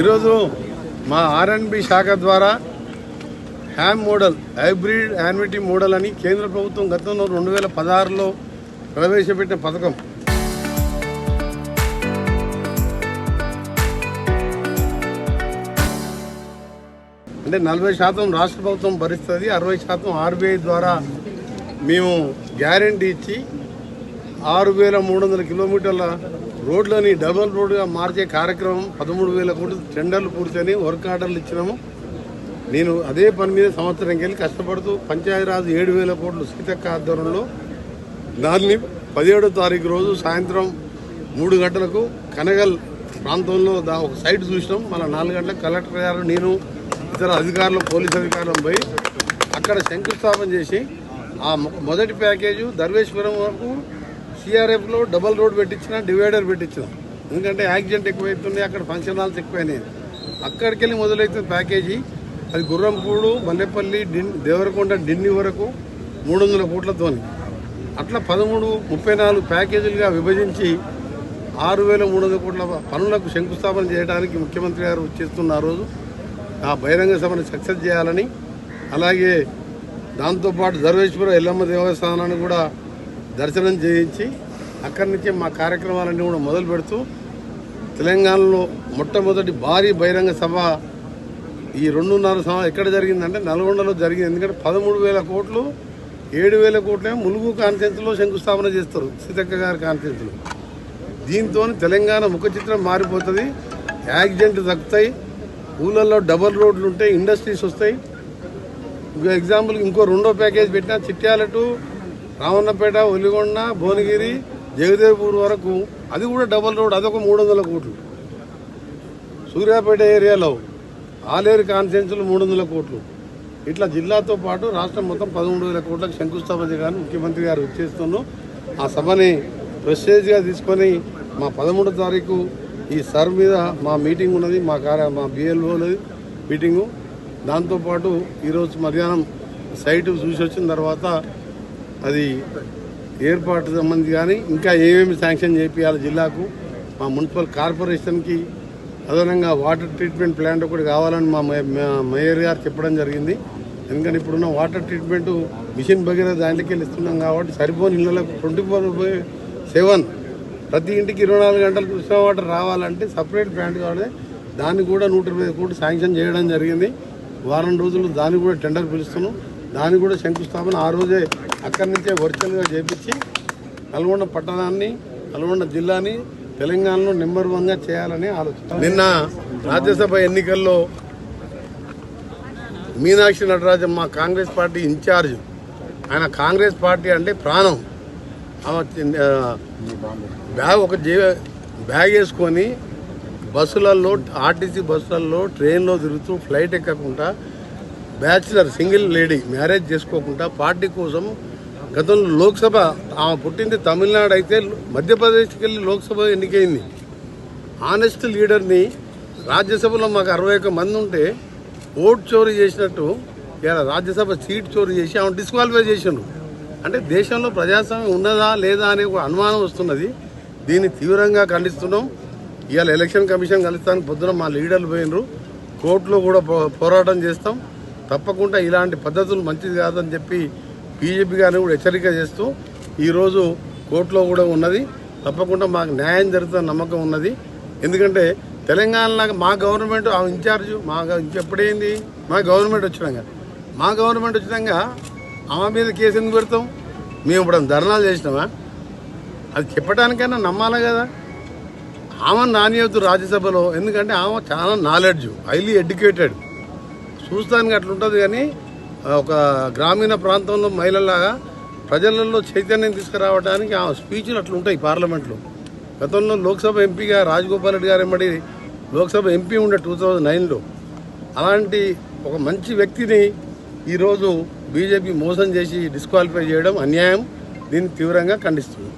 ఈరోజు మా ఆర్ఎండ్బి శాఖ ద్వారా HAM model hybrid annuity model అని కేంద్ర ప్రభుత్వం గతంలో 2016లో ప్రవేశపెట్టిన పథకం. అంటే 40% రాష్ట్ర ప్రభుత్వం భరిస్తుంది, 60% ఆర్బీఐ ద్వారా మేము గ్యారెంటీ ఇచ్చి 6,300 కిలోమీటర్ల రోడ్లని డబుల్ రోడ్గా మార్చే కార్యక్రమం 13,000 కోట్లు టెండర్లు పూర్తని వర్క్ ఆర్డర్లు ఇచ్చినాము. నేను అదే పని మీద సంవత్సరంకి వెళ్ళి కష్టపడుతూ పంచాయతీరాజ్ 7,000 కోట్లు సీతక్క ఆధ్వర్యంలో దాన్ని 17వ తారీఖు రోజు సాయంత్రం 3 గంటలకు కనగల్ ప్రాంతంలో ఒక సైట్ చూసినాం. మళ్ళీ 4 గంటలకు కలెక్టర్ గారు, నేను, ఇతర అధికారులు, పోలీసు అధికారులు పోయి అక్కడ శంకుస్థాపన చేసి ఆ మొదటి ప్యాకేజు ధర్వేశ్వరం వరకు సిఆర్ఎఫ్లో డబల్ రోడ్ పెట్టించిన, డివైడర్ పెట్టించిన. ఎందుకంటే యాక్సిడెంట్ ఎక్కువైతుంది, అక్కడ ఫంక్షన్ హాల్స్ ఎక్కువైనాయి. అక్కడికి వెళ్ళి మొదలవుతుంది ప్యాకేజీ. అది గుర్రంపూడు, మల్లెపల్లి, దేవరకొండ, ఢిల్లీ వరకు 300 కోట్లతోని అట్లా 34 ప్యాకేజీలుగా విభజించి 6,300 కోట్ల పనులకు శంకుస్థాపన చేయడానికి ముఖ్యమంత్రి గారు చేస్తున్న రోజు ఆ బహిరంగ సభను సక్సెస్ చేయాలని, అలాగే దాంతోపాటు ధర్వేశ్వరం ఎల్లమ్మ దేవస్థానాన్ని కూడా దర్శనం చేయించి అక్కడి నుంచే మా కార్యక్రమాలన్నీ కూడా మొదలు పెడుతూ తెలంగాణలో మొట్టమొదటి భారీ బహిరంగ సభ ఈ 2.5 సంవత్సరం ఎక్కడ జరిగిందంటే నల్గొండలో జరిగింది. ఎందుకంటే 13,000 కోట్లు, 7,000 కోట్లేమో ములుగు కాన్ఫరెన్స్లో శంకుస్థాపన చేస్తారు, సీతక్క గారి కాన్ఫరెన్స్లో. దీంతో తెలంగాణ ముఖ చిత్రం మారిపోతుంది. యాక్సిడెంట్ తగ్గుతాయి, ఊళ్ళల్లో డబల్ రోడ్లు ఉంటాయి, ఇండస్ట్రీస్ వస్తాయి. ఎగ్జాంపుల్ ఇంకో 2వ ప్యాకేజ్ పెట్టినా చిట్యాల టు రామన్నపేట, ఒలిగొండ, భువనగిరి, జగదేవ్పూర్ వరకు అది కూడా డబల్ రోడ్, అదొక 300 కోట్లు. సూర్యాపేట ఏరియాలో ఆలేరు కాన్ఫరెన్స్లు 300 కోట్లు. ఇట్లా జిల్లాతో పాటు రాష్ట్రం మొత్తం 13,000 కోట్లకు శంకుస్థాపన చేయడానికి ముఖ్యమంత్రి గారు వచ్చేస్తున్నాం. ఆ సభని ప్రెస్టేజ్గా తీసుకొని మా 13వ తారీఖు ఈ సర్ మీద మా మీటింగ్ ఉన్నది, మా బిఎల్ఓలది మీటింగు. దాంతోపాటు ఈరోజు మధ్యాహ్నం సైటు చూసి వచ్చిన తర్వాత అది ఏర్పాటు సంబంధించి కానీ ఇంకా ఏమేమి శాంక్షన్ చేయించాలి జిల్లాకు, మా మున్సిపల్ కార్పొరేషన్కి అదనంగా వాటర్ ట్రీట్మెంట్ ప్లాంట్ ఒకటి కావాలని మా మేయర్ గారు చెప్పడం జరిగింది. ఎందుకంటే ఇప్పుడున్న వాటర్ ట్రీట్మెంట్ మిషన్ భగీరథ దాంట్లోకి వెళ్ళి ఇస్తున్నాం కాబట్టి సరిపోని ఇళ్ళకు 24/7 ప్రతి ఇంటికి 24 గంటలు కృష్ణా వాటర్ రావాలంటే సపరేట్ ప్లాంట్ కావాలి. దాన్ని కూడా 120 కోట్లు శాంక్షన్ చేయడం జరిగింది. వారం రోజులు దాన్ని కూడా టెండర్ పిలుస్తున్నాం. దాన్ని కూడా శంకుస్థాపన ఆ రోజే అక్కడి నుంచే వర్చువల్గా చేపించి నల్గొండ పట్టణాన్ని, నల్గొండ జిల్లాని తెలంగాణలో నెంబర్ 1గా చేయాలని ఆలోచన. నిన్న రాజ్యసభ ఎన్నికల్లో మీనాక్షి నటరాజన్ మా కాంగ్రెస్ పార్టీ ఇన్ఛార్జ్, ఆయన కాంగ్రెస్ పార్టీ అంటే ప్రాణం. బ్యాగ్ వేసుకొని బస్సులలో, ఆర్టీసీ బస్సులలో, ట్రైన్లో తిరుగుతూ flight ఎక్కకుండా bachelor single lady marriage చేసుకోకుండా పార్టీ కోసం గతంలో లోక్సభ, ఆమె పుట్టింది తమిళనాడు అయితే మధ్యప్రదేశ్కి వెళ్ళి లోక్సభ ఎన్నికైంది. ఆనెస్ట్ లీడర్ని రాజ్యసభలో మాకు 61 మంది ఉంటే ఓట్ చోరీ చేసినట్టు ఇలా రాజ్యసభ సీట్ చోరీ చేసి ఆమె డిస్క్వాలిఫై చేసిండ్రు. అంటే దేశంలో ప్రజాస్వామ్యం ఉన్నదా లేదా అనే ఒక అనుమానం వస్తున్నది. దీన్ని తీవ్రంగా ఖండిస్తున్నాం. ఇవాళ ఎలక్షన్ కమిషన్ కలుస్తానికి పొద్దున మా లీడర్లు పోయినరు. కోర్టులో కూడా పోరాటం చేస్తాం. తప్పకుండా ఇలాంటి పద్ధతులు మంచిది కాదని చెప్పి బీజేపీ గారిని కూడా హెచ్చరిక చేస్తూ ఈరోజు కోర్టులో కూడా ఉన్నది. తప్పకుండా మాకు న్యాయం జరుగుతున్న నమ్మకం ఉన్నది. ఎందుకంటే తెలంగాణలో మా గవర్నమెంట్ ఆ ఇన్ఛార్జు ఎప్పుడైంది, మా గవర్నమెంట్ వచ్చినాక ఆమె మీద కేసు ఎందుకు పెడతాం? మేము ఇప్పుడు ధర్నాలు చేసినామా? అది చెప్పడానికైనా నమ్మాలి కదా. ఆమె నాణ్యత రాజ్యసభలో, ఎందుకంటే ఆమె చాలా నాలెడ్జ్, హైలీ ఎడ్యుకేటెడ్. చూస్తానికి అట్లుంటుంది కానీ ఒక గ్రామీణ ప్రాంతంలో మహిళలాగా ప్రజలలో చైతన్యం తీసుకురావడానికి ఆ స్పీచ్లు అట్లుంటాయి పార్లమెంట్లో. గతంలో లోక్సభ ఎంపీగా రాజగోపాల్ రెడ్డి గారు ఎంబడి లోక్సభ ఎంపీ ఉండే 2009లో. అలాంటి ఒక మంచి వ్యక్తిని ఈరోజు బీజేపీ మోసం చేసి డిస్క్వాలిఫై చేయడం అన్యాయం. దీన్ని తీవ్రంగా ఖండిస్తుంది.